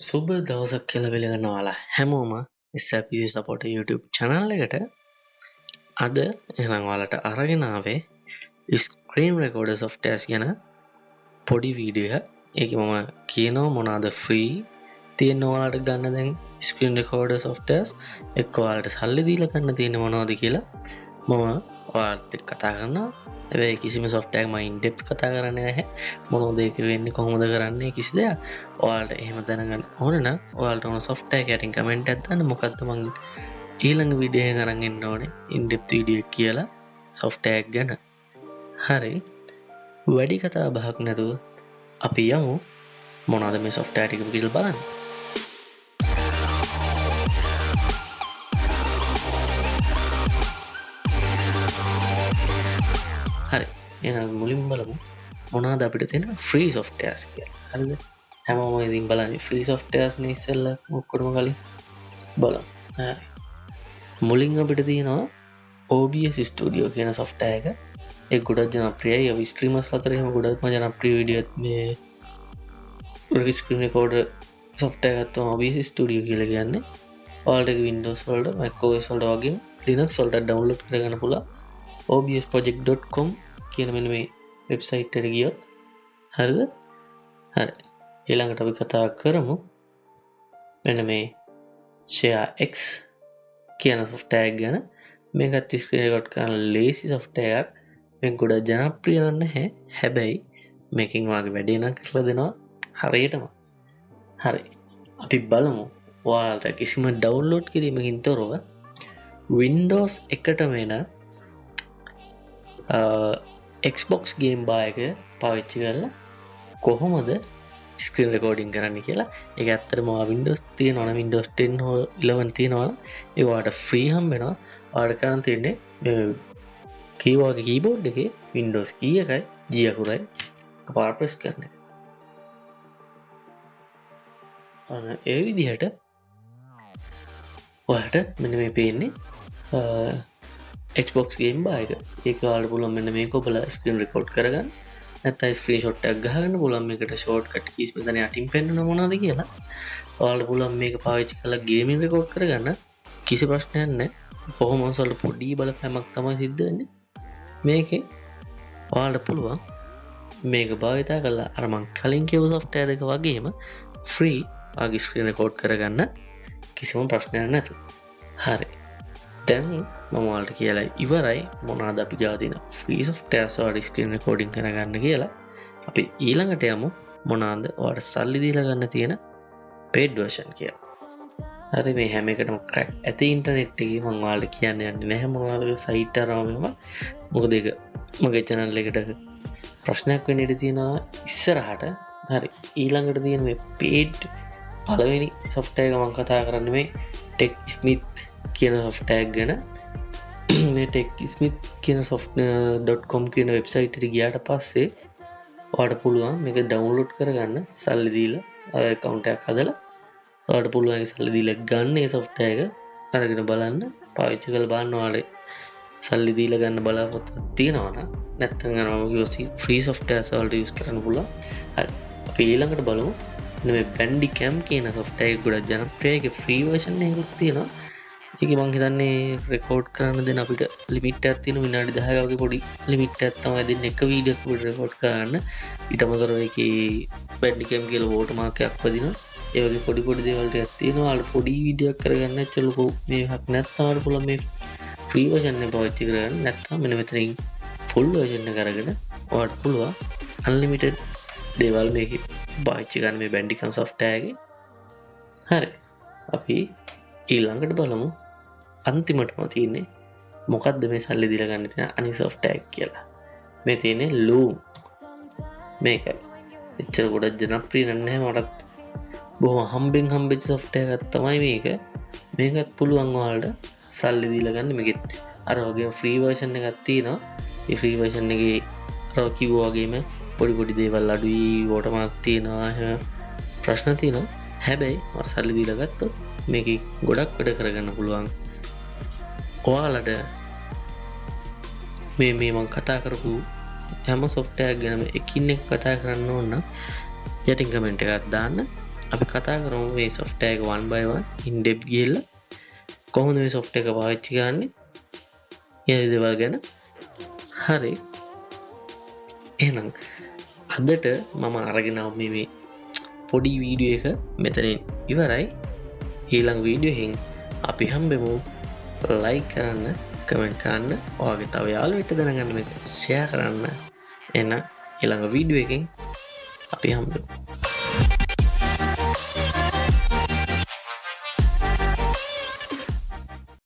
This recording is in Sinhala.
සුබ දවසක් කියලා පිළිගන්න ඔයාලා හැමෝම SRPC support YouTube channel එකට අද එහෙනම් ඔයාලට අරගෙන ආවේ screen recorder softwares ගැන පොඩි වීඩියෝ එකක්. ඒකේ මම කියනවා මොනවාද free තියෙන ඔයාලට ගන්න දැන් screen recorder softwares එක්ක ඔයාලට සල්ලි දීලා ගන්න තියෙන මොනවද කියලා මම ඔයාලත් එක්ක කතා කරනවා. හැබැයි කිසිම software එකක් මම in depth කතා කරන්නේ නැහැ. මොනවද ඒක වෙන්නේ කොහොමද කරන්නේ කිසි දෙයක්. ඔයාලට එහෙම දැනගන්න ඕන නම් ඔයාලට ඕන software එක යටින් comment එකක් දාන්න. මොකද්ද මම ඊළඟ වීඩියෝ එක අරන් එන්න ඕනේ in depth වීඩියෝ එක කියලා software එක ගැන. හරි. වැඩි කතා බහක් නැතුව අපි යමු මොනවද මේ software ටික කියලා බලන්න. හරි. එහෙනම් මුලින්ම බලමු මොනවද අපිට තියෙන free softwares කියලා. හරිද? හැමෝම ඉතින් බලන්නේ free softwares නේ ඉස්සෙල්ලා ඔක්කොම කලින් බලමු. හරි. මුලින් අපිට තියෙනවා OBS Studio කියන software එක. ඒක ගොඩක් ජනප්‍රියයි. ඒ streamers අතර එහෙම ගොඩක්ම ජනප්‍රිය වීඩියෝ මේ screen recorder software එකක් තමයි OBS Studio කියලා කියන්නේ. ඔයාලට Windows වලට macOS වලට වගේම Linux වලට download කරගන්න පුළුවන්. obsproject.com කියන මෙන්න මේ වෙබ්සයිට් එකට ගියොත් හරිද? හරි. ඊළඟට අපි කතා කරමු මෙන්න මේ ShareX කියන software එක ගැන. මේකත් screen record කරන lazy software එකක්. මේක ගොඩක් ජනප්‍රිය නැහැ. හැබැයි මේකෙන් වාගේ වැඩේ නම් කරලා දෙනවා හරියටම. හරි. අපි බලමු ඔයාලට කිසිම download කිරීමකින් තොරව Windows එකට වෙන Xbox game bar එක පාවිච්චි කරලා කොහොමද screen recording කරන්න කියලා. ඒක ඇත්තටම Windows තියෙනවා නම් Windows 10 හෝ 11 තියෙනවා නම් ඒක ඔයාලට free හම්බ වෙනවා. ඔයාලට කරන් තියෙන්නේ keyboard එකේ Windows key එකයි G අකුරයි එකපාර press කරන එක. අන්න ඒ විදිහට ඔයාලට මෙන්න මේ පේන්නේ Xbox game bar එක. ඒක ඔයාලට පුළුවන් මෙන්න මේක ඔබලා screen record කරගන්න. නැත්නම් screenshot එකක් ගහගන්න පුළුවන්. මේකට shortcut keys මෙතන යටින් පෙන්වන මොනවද කියලා. ඔයාලට පුළුවන් මේක පාවිච්චි කරලා gaming record කරගන්න. කිසි ප්‍රශ්නයක් නැහැ. performance වල පොඩි බලපෑමක් තමයි සිද්ධ වෙන්නේ. මේකේ ඔයාලට පුළුවන් මේක භාවිතා කරලා අර මං කලින් කියපු software එක වගේම free ආගේ screen record කරගන්න කිසිම ප්‍රශ්නයක් නැතුව. හරි. දැන් මම ඔයාලට කියලා ඉවරයි මොනවාද අපි ගාව තියෙන free software වල screen recording කරගන්න කියලා. අපි ඊළඟට යමු මොනවාද ඔයාලට සල්ලි දීලා ගන්න තියෙන paid version කියලා. හරි. මේ හැම එකටම crack ඇති ඉන්ටර්නෙට් එකේ මම ඔයාලට කියන්න යන්නේ නැහැ මොනවාද site අරම මොකද ඒක මගේ channel එකට ප්‍රශ්නයක් වෙන්න ඉඩ තියෙනවා ඉස්සරහට. හරි. ඊළඟට තියෙන මේ paid පළවෙනි software එක මම කතා කරන්නේ මේ TechSmith කියන software එක ගැන. මේ TechSmith කියන .com කියන වෙබ්සයිට් එකට ගියාට පස්සේ ඔයාලට පුළුවන් මේක download කරගන්න සල්ලි දීලා account එකක් හදලා ඔයාලට පුළුවන් ඒ සල්ලි දීලා ගන්න මේ software එක අරගෙන බලන්න පාවිච්චි කරලා බලන්න ඔයාලට සල්ලි දීලා ගන්න බලාපොරොත්තු තියෙනවා නම් නැත්නම් අරම free softwares වලට use කරන්න පුළුවන්. හරි. අපි ඊළඟට බලමු මේ Bandicam කියන software එක ගොඩක් ජනප්‍රියයි. ඒකේ free version එකකුත් තියෙනවා. ඒකේ මං හිතන්නේ record කරන්න දෙන අපිට limit එකක් තියෙනවා. විනාඩි 10ක වගේ පොඩි limit එකක් තමයි දෙන්නේ එක වීඩියෝ එකකට record කරන්න. ඊට අමතරව ඒකේ Bandicam කියලා watermark එකක් වදිනවා. ඒ වගේ පොඩි දේවල් ටිකක් තියෙනවා. අර පොඩි වීඩියෝ එකක් කරගන්න ඇත්තට ලොකු මේකක් නැත්නම් අර පුළුවන් මේ free version එක පාවිච්චි කරගන්න. නැත්නම් මෙන්න මෙතනින් full version එක අරගෙන ඔයාලට පුළුවන් unlimited දේවල් මේකේ පාවිච්චි කරන්න මේ Bandicam software එකේ. හරි. අපි ඊළඟට බලමු අන්තිමටම තියෙන්නේ මොකද්ද මේ සල්ලි දීලා ගන්න තියෙන අනිත් software එක කියලා. මේ තියෙන්නේ Loom. මේකයි. එච්චර ගොඩක් ජනප්‍රිය නැහැ මටත් බොහොම හම්බෙච්ච software එකක් තමයි මේක. මේකත් පුළුවන් ඔයාලට සල්ලි දීලා ගන්න. මේකෙත් අර වගේ free version එකක් තියෙනවා. ඒ free version එකේ අර කිව්වා වගේම පොඩි දේවල් අඩුයි watermark තියෙනවා. එහෙම ප්‍රශ්න තියෙනවා. හැබැයි මම සල්ලි දීලා ගත්තොත් මේකේ ගොඩක් වැඩ කරගන්න පුළුවන්. ඔයාලට මේ මම කතා කරපු හැම software ගැනම එකින් එක කතා කරන්න ඕන නම් යටින් කමෙන්ට් එකක් දාන්න. අපි කතා කරමු මේ software එක one by one in depth ගිහිල්ලා කොහොමද මේ software එක පාවිච්චි කරන්නේ කියන දේවල් ගැන. හරි. එහෙනම් අදට මම අරගෙන ආවේ මේ පොඩි වීඩියෝ එක මෙතනින් ඉවරයි. ඊළඟ වීඩියෝ එකෙන් අපි හම්බෙමු. ලයික් කරන්න, කමෙන්ට් කරන්න, ඔයාගේ තව යාළුවෙක්ට දැනගන්න මේක ෂෙයා කරන්න. එහෙනම් ඊළඟ වීඩියෝ එකෙන් අපි හම්බෙමු.